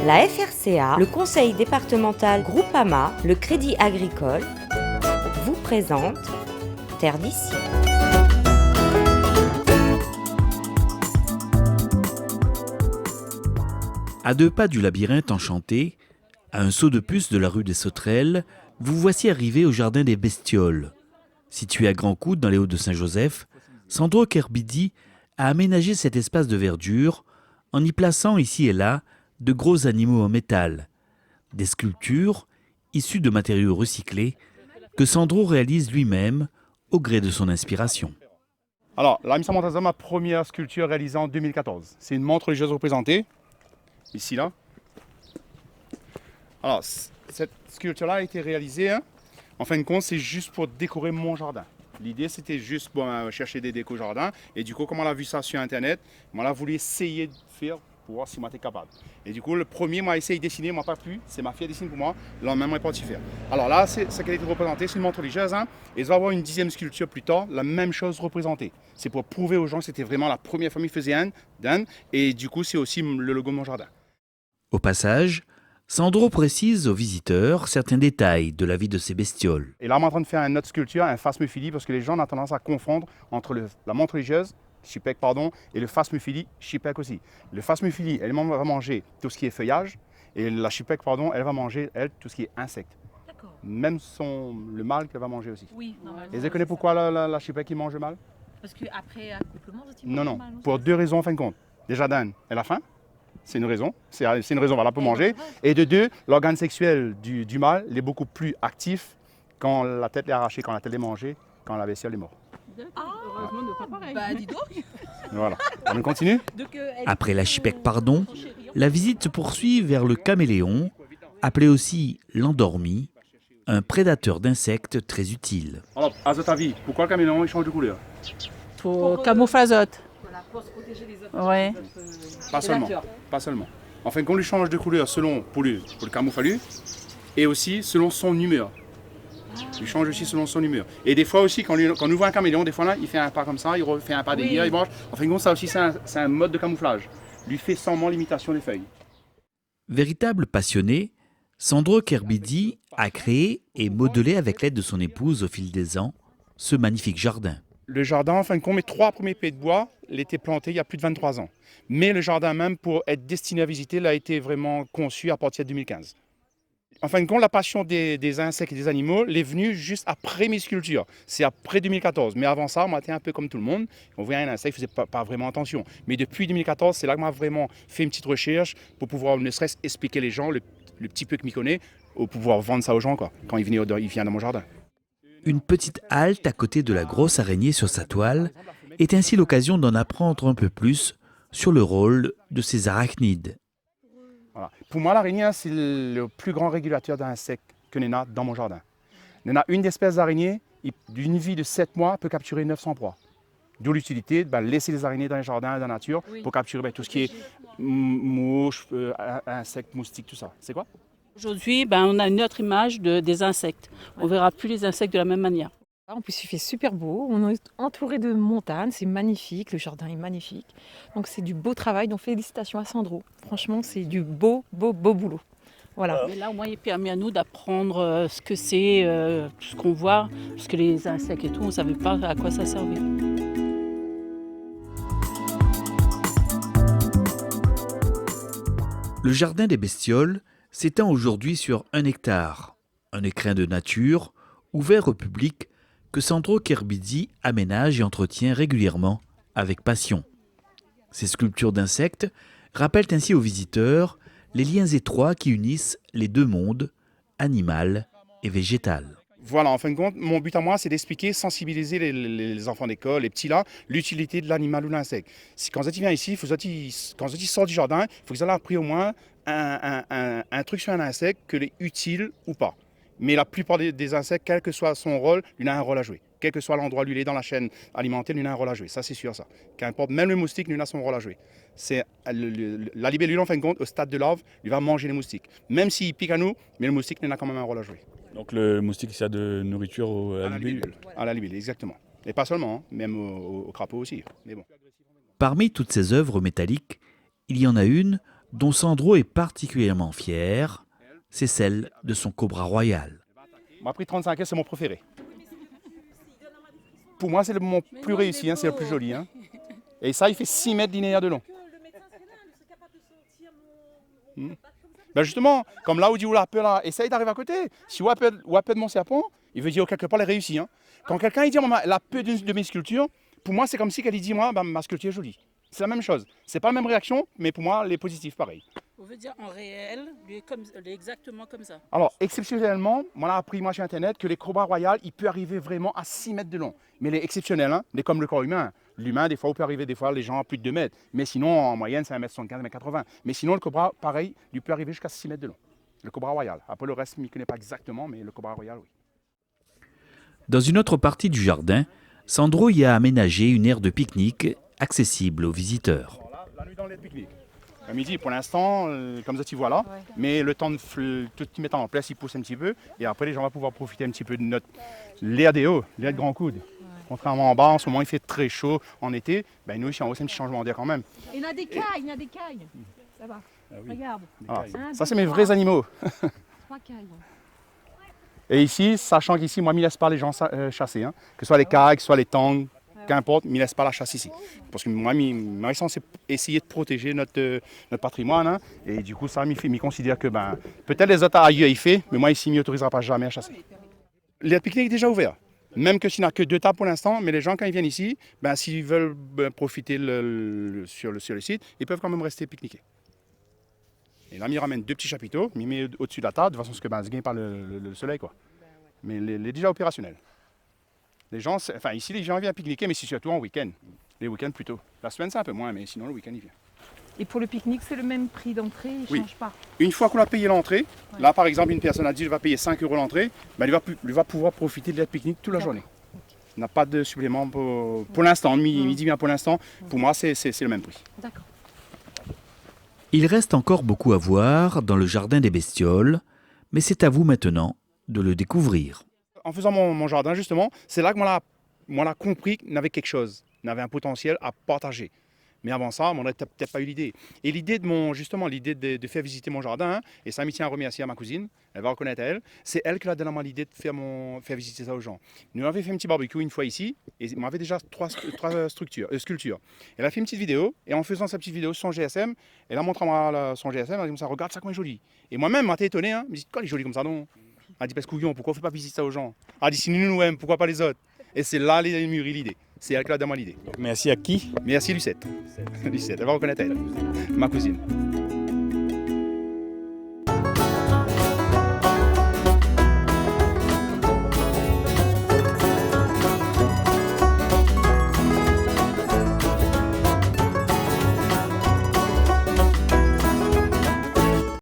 la FRCA, le conseil départemental Groupama, le Crédit Agricole vous présente Terre d'ici. À 2 pas du labyrinthe enchanté, à un saut de puce de la rue des Sauterelles, vous voici arrivé au jardin des Bestioles. Situé à Grand Coude dans les Hauts-de-Saint-Joseph, Sandro Kerbidi a aménagé cet espace de verdure en y plaçant ici et là de gros animaux en métal, des sculptures issues de matériaux recyclés que Sandro réalise lui-même au gré de son inspiration. Alors, là, ça montre ma première sculpture réalisée en 2014. C'est une montre religieuse représentée, ici, là. Alors, cette sculpture-là a été réalisée, en fin de compte, c'est juste pour décorer mon jardin. L'idée, c'était juste chercher des décos jardin. Et du coup, comme on a vu ça sur Internet, on a voulu essayer de faire pour voir si moi j'étais capable. Et du coup, le premier m'a essayé de dessiner, m'a pas pu. C'est ma fille qui dessine pour moi. Le lendemain, moi, je pas pu faire. Alors là, c'est ce qu'elle a été représentée, c'est une montre religieuse. Et il va y avoir une 10e sculpture plus tard, la même chose représentée. C'est pour prouver aux gens que c'était vraiment la première famille qui faisait un. Et du coup, c'est aussi le logo de mon jardin. Au passage, Sandro précise aux visiteurs certains détails de la vie de ces bestioles. Et là, on est en train de faire une autre sculpture, un phasmophilie, parce que les gens ont tendance à confondre entre la montre religieuse, Chipek, pardon, et le phasmophilie, Chipek aussi. Le phasmophilie, elle va manger tout ce qui est feuillage, et la Chipek, pardon, elle va manger, elle, tout ce qui est insecte. Même le mâle qu'elle va manger aussi. Oui, normalement. Et vous connaissez pourquoi la Chipek qui mange le mâle? Parce qu'après accouplement, ça Non, pour 2 raisons en fin de compte. Déjà d'un, elle a faim. C'est une raison. C'est une raison valable pour manger. Et de 2, l'organe sexuel du mâle est beaucoup plus actif quand la tête est arrachée, quand la tête est mangée, quand la bestiole est morte. Heureusement, de pas pareil. Bah, dis donc. Voilà. On continue? Après la chipek pardon, la visite se poursuit vers le caméléon, appelé aussi l'endormi, un prédateur d'insectes très utile. Alors, à votre avis, pourquoi le caméléon il change de couleur? Pour camouflage. Pour se protéger des autres. Ouais. Pas seulement. En fin de compte, il change de couleur pour le camouflage et aussi selon son humeur. Il change aussi selon son humeur. Et des fois aussi, quand on voit un caméléon, des fois là, il fait un pas comme ça, il refait un pas derrière, il mange. En fin de compte, ça aussi, c'est un mode de camouflage. Lui fait seulement l'imitation des feuilles. Véritable passionné, Sandro Kerbidi a créé et modelé avec l'aide de son épouse au fil des ans ce magnifique jardin. Le jardin, en fin de compte, mes 3 premiers pieds de bois, il a été planté il y a plus de 23 ans. Mais le jardin même, pour être destiné à visiter, il a été vraiment conçu à partir de 2015. En fin de compte, la passion des insectes et des animaux est venue juste après mes sculptures. C'est après 2014. Mais avant ça, on était un peu comme tout le monde. On voyait un insecte, je ne faisais pas vraiment attention. Mais depuis 2014, c'est là que m'a vraiment fait une petite recherche pour pouvoir ne serait-ce expliquer les gens, le petit peu que m'y connaît, pour pouvoir vendre ça aux gens quand ils viennent dans mon jardin. Une petite halte à côté de la grosse araignée sur sa toile est ainsi l'occasion d'en apprendre un peu plus sur le rôle de ces arachnides. Voilà. Pour moi, l'araignée, c'est le plus grand régulateur d'insectes que l'on a dans mon jardin. On a une espèce d'araignée, d'une vie de 7 mois, peut capturer 900 proies. D'où l'utilité de laisser les araignées dans les jardins, dans la nature, pour capturer tout ce qui est mouches, insectes, moustiques, tout ça. C'est quoi? Aujourd'hui, on a une autre image des insectes. On ne verra plus les insectes de la même manière. En plus, il fait super beau. On est entouré de montagnes. C'est magnifique. Le jardin est magnifique. Donc, c'est du beau travail. Donc, félicitations à Sandro. Franchement, c'est du beau boulot. Voilà. Mais là, au moins, il permet à nous d'apprendre ce que c'est, tout ce qu'on voit. Parce que les insectes et tout, on ne savait pas à quoi ça servait. Le jardin des bestioles s'étend aujourd'hui sur 1 hectare, un écrin de nature ouvert au public que Sandro Kerbidi aménage et entretient régulièrement avec passion. Ces sculptures d'insectes rappellent ainsi aux visiteurs les liens étroits qui unissent les 2 mondes, animal et végétal. Voilà, en fin de compte, mon but à moi, c'est d'expliquer, sensibiliser les enfants d'école, les petits là, l'utilité de l'animal ou de l'insecte. Quand ils viennent ici, quand ils sortent du jardin, il faut qu'ils aient appris au moins un truc sur un insecte, que est utile ou pas. Mais la plupart des insectes, quel que soit son rôle, il a un rôle à jouer. Quel que soit l'endroit où il est dans la chaîne alimentaire, il a un rôle à jouer. Ça, c'est sûr, ça. Qu'importe, même le moustique, il a son rôle à jouer. C'est la libellule, en fin de compte, au stade de larve, il va manger les moustiques. Même s'il pique à nous, mais le moustique, il a quand même un rôle à jouer. Donc le moustique sert de nourriture à la libellule. À la libellule, exactement. Et pas seulement, même au crapaud aussi. Mais bon. Parmi toutes ces œuvres métalliques, il y en a une dont Sandro est particulièrement fier, c'est celle de son Cobra Royal. Mon prix 35 S, c'est mon préféré. Pour moi, c'est mon plus réussi, hein, c'est le plus joli. Hein. Et ça, il fait 6 mètres linéaires de long. Ben justement, comme là où dit la peur là, essaye d'arriver à côté. Si on a peur de mon serpent, il veut dire quelque part les réussi. Hein. Quand quelqu'un dit la peur de mes sculptures, pour moi c'est comme si elle dit moi ma sculpture est jolie. C'est la même chose. C'est pas la même réaction, mais pour moi les positifs pareil. On veut dire en réel, lui est exactement comme ça. Alors exceptionnellement, moi j'ai appris moi sur internet que les cobras royales, il peut arriver vraiment à 6 mètres de long. Mais les exceptionnels, hein, mais comme le corps humain. L'humain, des fois, on peut arriver, des fois, les gens à plus de 2 mètres. Mais sinon, en moyenne, c'est 1m75, 1m80. Mais sinon, le cobra, pareil, il peut arriver jusqu'à 6 mètres de long. Le cobra royal. Après, le reste, je ne connais pas exactement, mais le cobra royal, oui. Dans une autre partie du jardin, Sandro y a aménagé une aire de pique-nique accessible aux visiteurs. Alors là, la nuit dans l'air de pique-nique. À midi, pour l'instant, comme ça, tu vois là. Ouais. Mais le temps de tout mettre en place, il pousse un petit peu. Et après, les gens vont pouvoir profiter un petit peu de notre l'air des hauts, l'air de grand coude. Contrairement en bas, en ce moment, il fait très chaud en été. Ben, nous, ici en haut, c'est un petit changement d'air quand même. Il y en a des cailles, il y en a des cailles. Ça va. Ah oui. Regarde. Ah, ça, c'est mes vrais animaux. 3 cailles. Et ici, sachant qu'ici, moi, je ne laisse pas les gens chasser. Hein. Que ce soit les cailles, que ce soit les tangs, qu'importe, je ne laisse pas la chasse ici. Parce que moi, je suis censé essayer de protéger notre patrimoine. Hein. Et du coup, ça, je considère que peut-être les autres ailleurs, il fait, mais moi, ici, je ne m'autorisera pas jamais à chasser. L'aire de pique-nique est déjà ouvert. Même que s'il n'y a que 2 tables pour l'instant, mais les gens, quand ils viennent ici, s'ils veulent profiter sur le site, ils peuvent quand même rester pique-niquer. Et là, ils ramènent 2 petits chapiteaux, ils mettent au-dessus de la table, de façon à ce que se gagne par le soleil. Quoi. Mais il est déjà opérationnel. Les gens, ici, les gens viennent pique-niquer, mais c'est surtout en week-end. Les week-ends plutôt. La semaine, c'est un peu moins, mais sinon, le week-end, ils viennent. Et pour le pique-nique, c'est le même prix d'entrée, il ne change pas. Une fois qu'on a payé l'entrée, là par exemple une personne a dit je vais payer 5 € l'entrée, il va pouvoir profiter de l'aire de pique-nique toute la journée. Il n'a pas de supplément pour l'instant, il dit bien pour l'instant, pour moi c'est le même prix. D'accord. Il reste encore beaucoup à voir dans le jardin des bestioles, mais c'est à vous maintenant de le découvrir. En faisant mon jardin justement, c'est là que moi j'ai compris qu'il y avait quelque chose, il y avait un potentiel à partager. Mais avant ça, on n'aurait peut-être pas eu l'idée. Et l'idée de faire visiter mon jardin, hein, et ça me tient à remercier à ma cousine, elle va reconnaître elle, c'est elle qui a donné l'idée de faire visiter ça aux gens. Nous avons fait un petit barbecue une fois ici, et on avait déjà 3 sculptures. Elle a fait une petite vidéo, et en faisant sa petite vidéo sur son GSM, elle a montré à moi son GSM, elle a dit comme ça, regarde ça comme est joli. Et moi-même, j'étais étonné, hein, je me dit, pourquoi elle est jolie comme ça non? Elle a dit, parce couillon, pourquoi on ne fait pas visiter ça aux gens? Elle a dit, si nous aimons, pourquoi pas les autres? Et c'est là les mûri l'idée. C'est elle qui a donné l'idée. Merci à qui? Merci Lucette. Lucette, elle va reconnaître elle, ma cousine.